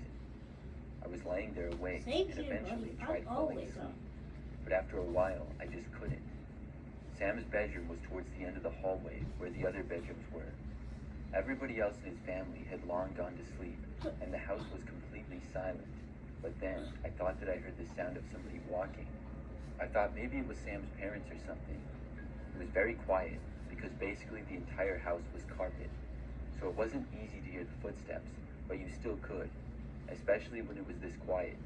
I was laying there awake Same and here, eventually buddy. tried I'm falling always asleep. up. But after a while, I just couldn't. Sam's bedroom was towards the end of the hallway where the other bedrooms were. Everybody else in his family had long gone to sleep, and the house was completely silent. But then, I thought that I heard the sound of somebody walking. I thought maybe it was Sam's parents or something. It was very quiet, because basically the entire house was carpet. So it wasn't easy to hear the footsteps, but you still could, especially when it was this quiet.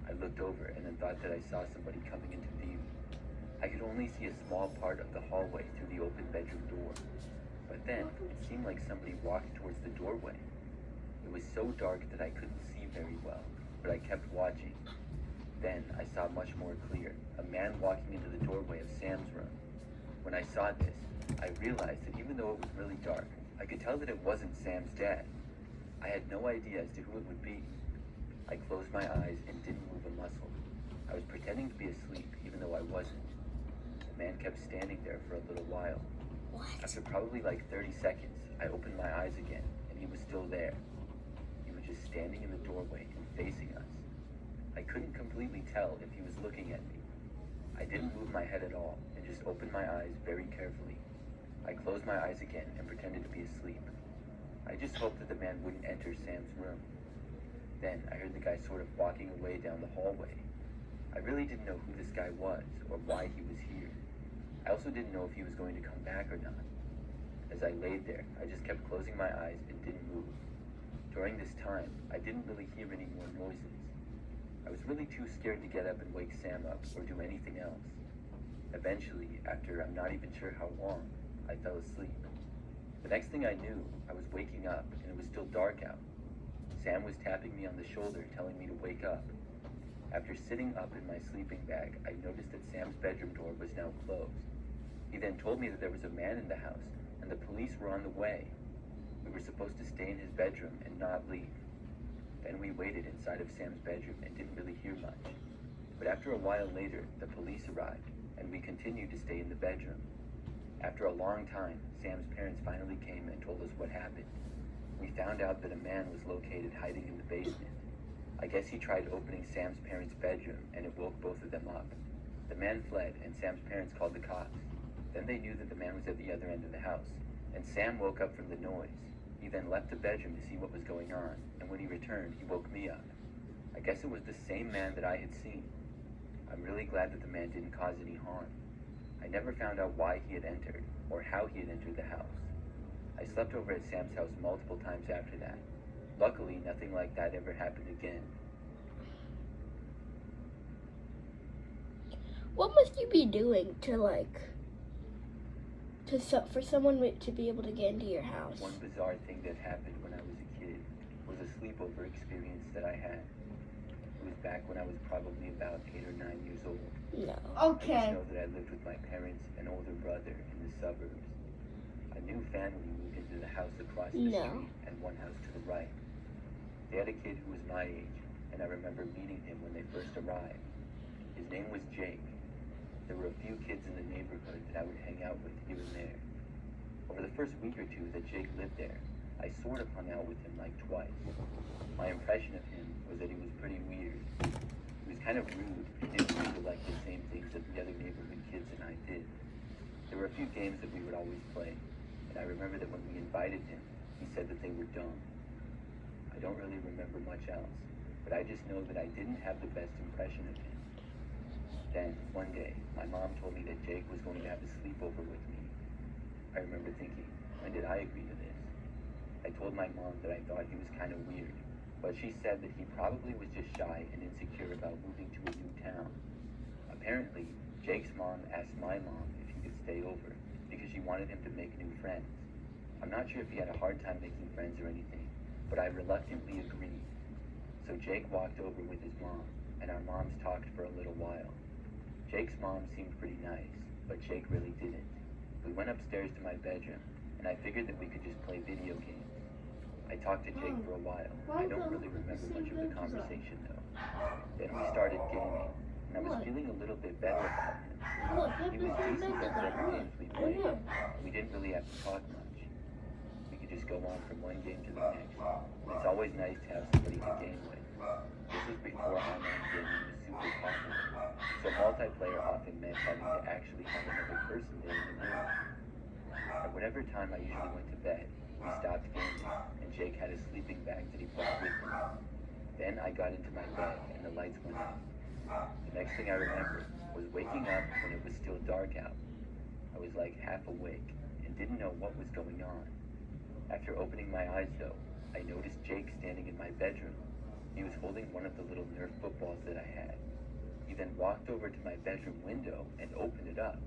I looked over and then thought that I saw somebody coming into view. I could only see a small part of the hallway through the open bedroom door. But then, it seemed like somebody walked towards the doorway. It was so dark that I couldn't see very well, but I kept watching. Then, I saw much more clear, a man walking into the doorway of Sam's room. When I saw this, I realized that even though it was really dark, I could tell that it wasn't Sam's dad. I had no idea as to who it would be. I closed my eyes and didn't move a muscle. I was pretending to be asleep, even though I wasn't. The man kept standing there for a little while. What? After probably like 30 seconds, I opened my eyes again, and he was still there. He was just standing in the doorway and facing us. I couldn't completely tell if he was looking at me. I didn't move my head at all, and just opened my eyes very carefully. I closed my eyes again and pretended to be asleep. I just hoped that the man wouldn't enter Sam's room. Then I heard the guy sort of walking away down the hallway. I really didn't know who this guy was or why he was here. I also didn't know if he was going to come back or not. As I laid there, I just kept closing my eyes and didn't move. During this time, I didn't really hear any more noises. I was really too scared to get up and wake Sam up or do anything else. Eventually, after I'm not even sure how long, I fell asleep. The next thing I knew, I was waking up and it was still dark out. Sam was tapping me on the shoulder, telling me to wake up. After sitting up in my sleeping bag, I noticed that Sam's bedroom door was now closed. He then told me that there was a man in the house and the police were on the way. We were supposed to stay in his bedroom and not leave. Then we waited inside of Sam's bedroom and didn't really hear much. But after a while later, the police arrived, and we continued to stay in the bedroom. After a long time, Sam's parents finally came and told us what happened. We found out that a man was located hiding in the basement. I guess he tried opening Sam's parents' bedroom, and it woke both of them up. The man fled, and Sam's parents called the cops. Then they knew that the man was at the other end of the house, and Sam woke up from the noise. He then left the bedroom to see what was going on, and when he returned, he woke me up. I guess it was the same man that I had seen. I'm really glad that the man didn't cause any harm. I never found out why he had entered, or how he had entered the house. I slept over at Sam's house multiple times after that. Luckily, nothing like that ever happened again. What must you be doing to for someone to be able to get into your house? One bizarre thing that happened when I was a kid was a sleepover experience that I had. It was back when I was probably about 8 or 9 years old. No. I just know that I lived with my parents and older brother in the suburbs. A new family moved into the house across the street and one house to the right. They had a kid who was my age, and I remember meeting him when they first arrived. His name was Jake. There were a few kids in the neighborhood that I would hang out with here and there. Over the first week or two that Jake lived there, I sort of hung out with him like twice. My impression of him was that he was pretty weird. He was kind of rude and didn't seem to like the same things that the other neighborhood kids and I did. There were a few games that we would always play, and I remember that when we invited him, he said that they were dumb. I don't really remember much else, but I just know that I didn't have the best impression of him. Then, one day, my mom told me that Jake was going to have a sleepover with me. I remember thinking, when did I agree to this? I told my mom that I thought he was kind of weird, but she said that he probably was just shy and insecure about moving to a new town. Apparently, Jake's mom asked my mom if he could stay over because she wanted him to make new friends. I'm not sure if he had a hard time making friends or anything, but I reluctantly agreed. So Jake walked over with his mom, and our moms talked for a little while. Jake's mom seemed pretty nice, but Jake really didn't. We went upstairs to my bedroom, and I figured that we could just play video games. I talked to Jake for a while. I don't really remember much of the conversation, though. Then we started gaming, and I was feeling a little bit better about him. He was decent at certain games we played, and we didn't really have to talk much. We could just go on from one game to the next, and it's always nice to have somebody to game with. This was before online gaming was super popular, so multiplayer often meant having to actually have another person there in the room. At whatever time I usually went to bed, we stopped gaming, and Jake had a sleeping bag that he brought with him. Then I got into my bed, and the lights went out. The next thing I remember was waking up when it was still dark out. I was like half awake and didn't know what was going on. After opening my eyes, though, I noticed Jake standing in my bedroom. He was holding one of the little Nerf footballs that I had. He then walked over to my bedroom window and opened it up.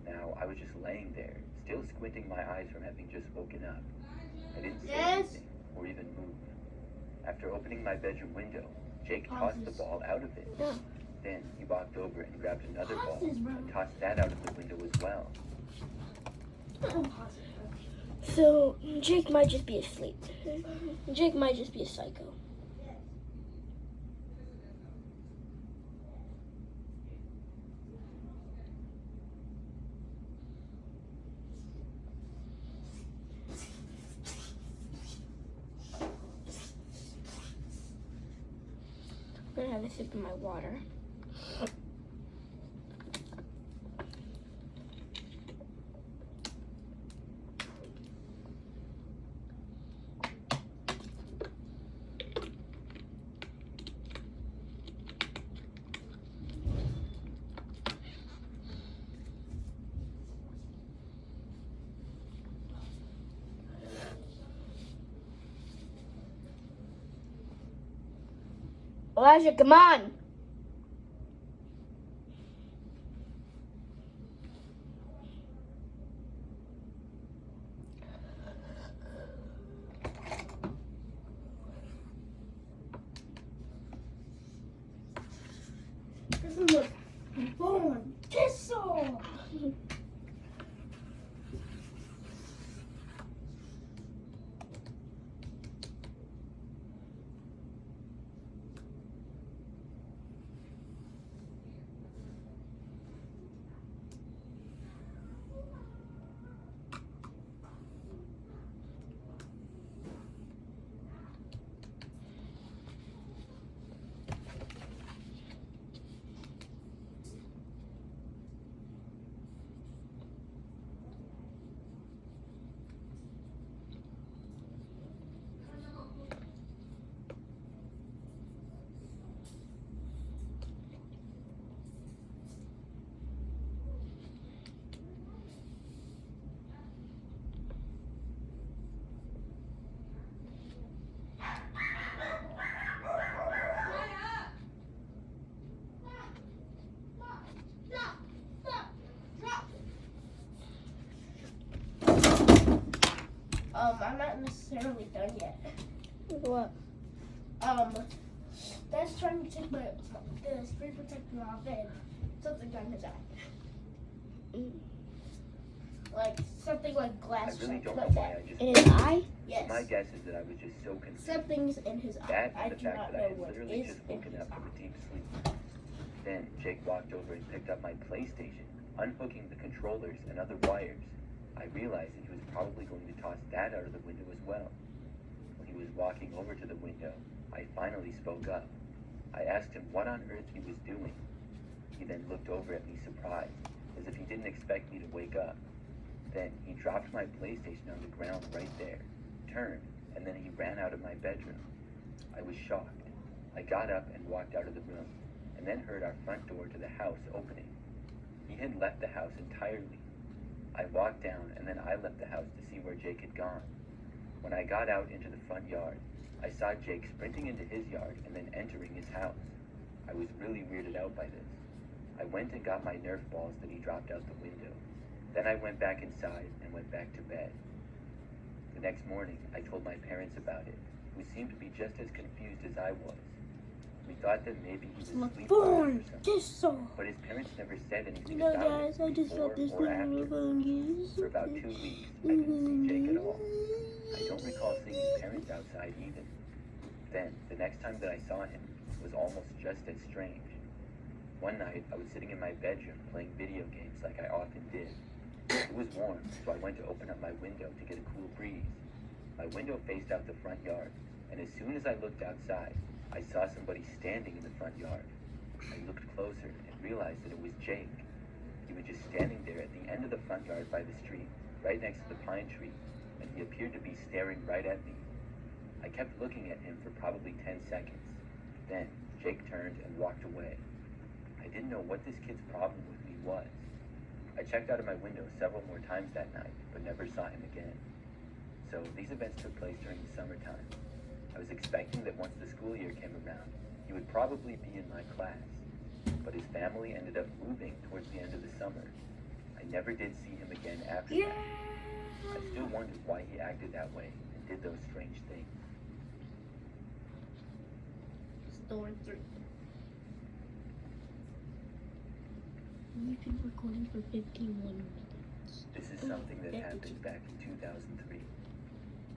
Now, I was just laying there, still squinting my eyes from having just woken up. I didn't say anything or even move. After opening my bedroom window, Jake tossed the ball out of it. Then he walked over and grabbed another ball and tossed that out of the window as well. So, Jake might just be asleep. Jake might just be a psycho. I'm gonna have a sip of my water. Elijah, come on! This is a bone thistle. I'm not necessarily done yet. What? That's trying to take the screen protector off and something on his eye. Like something like glass. I really don't know like why that. I just... In his eye? Yes. My guess is that I was just so confused. Something's in his eye. That I and the do fact not that I know had what literally is just in woken his up from eye. a deep sleep. Then Jake walked over and picked up my PlayStation, unhooking the controllers and other wires. I realized that he was probably going to toss that out of the window as well. When he was walking over to the window, I finally spoke up. I asked him what on earth he was doing. He then looked over at me surprised, as if he didn't expect me to wake up. Then he dropped my PlayStation on the ground right there, turned, and then he ran out of my bedroom. I was shocked. I got up and walked out of the room, and then heard our front door to the house opening. He had left the house entirely. I walked down, and then I left the house to see where Jake had gone. When I got out into the front yard, I saw Jake sprinting into his yard and then entering his house. I was really weirded out by this. I went and got my Nerf balls that he dropped out the window. Then I went back inside and went back to bed. The next morning, I told my parents about it, who seemed to be just as confused as I was. We thought that maybe he was sleepwalking or something, This song. but his parents never said anything You know, about guys, it I just before got this or after. thing. For about 2 weeks, I didn't see Jake at all. I don't recall seeing his parents outside either. Then, the next time that I saw him was almost just as strange. One night, I was sitting in my bedroom playing video games like I often did. It was warm, so I went to open up my window to get a cool breeze. My window faced out the front yard, and as soon as I looked outside, I saw somebody standing in the front yard. I looked closer and realized that it was Jake. He was just standing there at the end of the front yard by the street, right next to the pine tree, and he appeared to be staring right at me. I kept looking at him for probably 10 seconds. Then, Jake turned and walked away. I didn't know what this kid's problem with me was. I checked out of my window several more times that night, but never saw him again. So, these events took place during the summertime. I was expecting that once the school year came around, he would probably be in my class. But his family ended up moving towards the end of the summer. I never did see him again after that. I still wondered why he acted that way and did those strange things. Story 3. We've been recording for 51 minutes. This is something that happened back in 2003.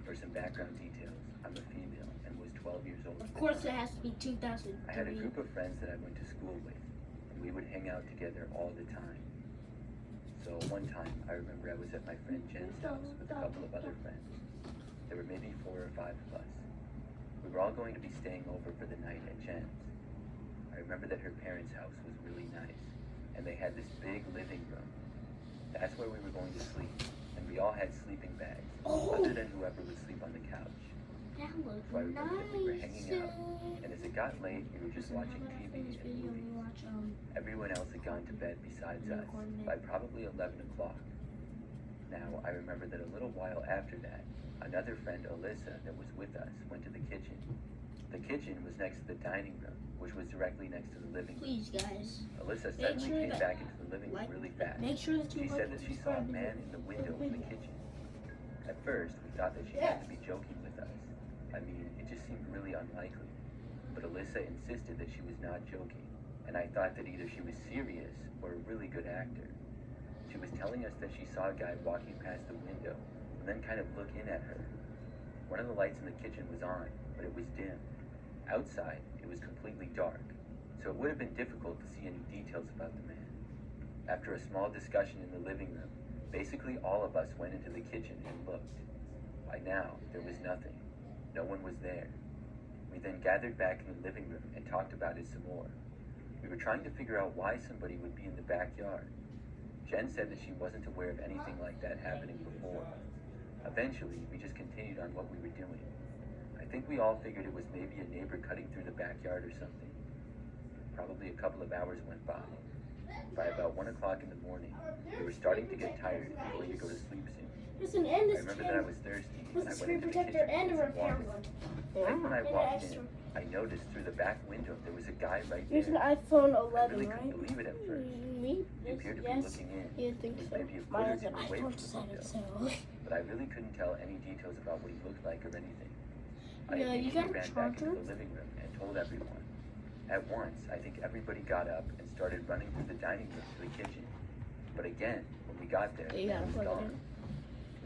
For some background details, I'm a female and was 12 years old. Of course, it has to be 2003. I had a group of friends that I went to school with, and we would hang out together all the time. So one time, I remember I was at my friend Jen's house with a couple of other friends. There were maybe 4 or 5 of us. We were all going to be staying over for the night at Jen's. I remember that her parents' house was really nice, and they had this big living room. That's where we were going to sleep, and we all had sleeping bags, other than whoever would sleep on the couch. That was So I remember that we were hanging out, nice. and as it got late, we were just watching TV and movies. Everyone else had gone to bed besides us by probably 11 o'clock. Now, I remember that a little while after that, another friend, Alyssa, that was with us, went to the kitchen. The kitchen was next to the dining room, which was directly next to the living room. Please, guys. Alyssa Make suddenly sure came that- back into the living room really fast. Make sure that you She said that she saw a man in the window in the kitchen. At first, we thought that she had to be joking with us. I mean, it just seemed really unlikely. But Alyssa insisted that she was not joking, and I thought that either she was serious or a really good actor. She was telling us that she saw a guy walking past the window and then kind of look in at her. One of the lights in the kitchen was on, but it was dim. Outside, it was completely dark, so it would have been difficult to see any details about the man. After a small discussion in the living room, basically all of us went into the kitchen and looked. By now, there was nothing. No one was there. We then gathered back in the living room and talked about it some more. We were trying to figure out why somebody would be in the backyard. Jen said that she wasn't aware of anything like that happening before. Eventually, we just continued on what we were doing. I think we all figured it was maybe a neighbor cutting through the backyard or something. Probably a couple of hours went by. By about 1 o'clock in the morning, we were starting to get tired and going to go to sleep soon. Listen, and I this remember that I was thirsty was and a I screen went into the protector kitchen and a to get some repair water. one. Right when I And an walked extra. in, I noticed through the back window there was a guy right Here's an there. iPhone I 11, really right? couldn't believe it at first. Me? He appeared to be Yes. looking in. You think It was so? maybe a foot Mine or has an two away iPhone from the 7, window, so. but I really couldn't tell any details about what he looked like or anything. I Yeah, you immediately got a ran back into charger? the living room and told everyone. At once, I think everybody got up and started running through the dining room to the kitchen. But again, when we got there, You the gotta man was plug it gone. in.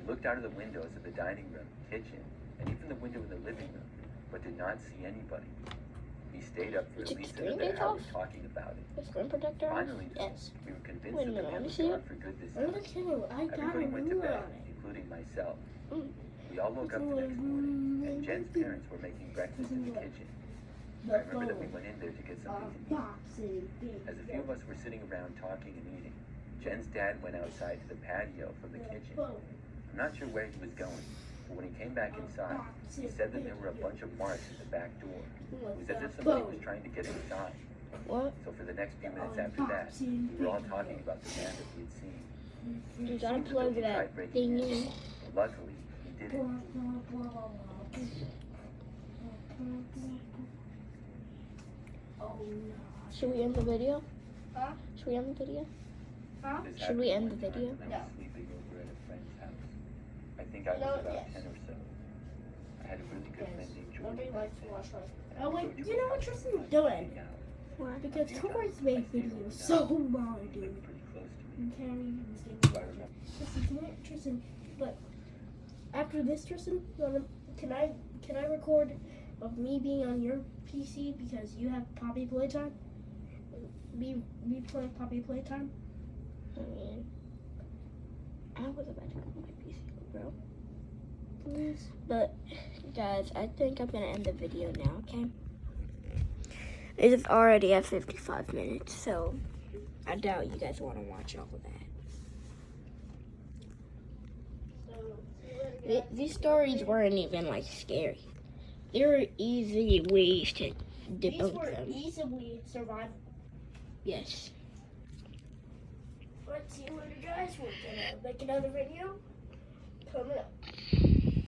We looked out of the windows of the dining room, kitchen, and even the window in the living room, but did not see anybody. We stayed up for Is at it least screen another face hour off? talking about it. The screen protector off? Finally, though, Yes. we were convinced Wait a that the minute, let man me was see gone it. for good this I'm time. the kid. I got a Everybody went to ruler bed, on it. including myself. Mm. We all woke up the next morning, and Jen's parents were making breakfast in the kitchen. I remember that we went in there to get something to eat. Boxing. As a few of us were sitting around talking and eating, Jen's dad went outside to the patio from the kitchen. I'm not sure where he was going, but when he came back inside, he said that there were a bunch of marks at the back door. It was as if somebody was trying to get inside. What? So for the next few minutes after that, we were all talking about the man that we had seen. You gotta Seems as though plug he that tried breaking thing in. Luckily, he didn't. Oh no. Should we end the video? Huh? Should we end the video? This Should we happened end the one time video? when I No. was sleeping over at a friend's house. I think I was No, about yes. 10 or so. I had a really good friend named Nobody George. likes to watch like. Oh wait, you know what Tristan's doing? What? Because Tori's made videos so long, dude. Pretty close to me. You can't even stay So I remember Tristan, but after this, Tristan, can I record of me being on your PC because you have Poppy Playtime? Me playing Poppy Playtime? I mean, I was about to go on my PC, bro. Please. But, guys, I think I'm gonna end the video now, okay? It's already at 55 minutes, so I doubt you guys want to watch all of that. These stories weren't even, like, scary. There were easy ways to These debunk were them. easily survivable. Yes. Let's see you later, guys. We're gonna make another video coming up.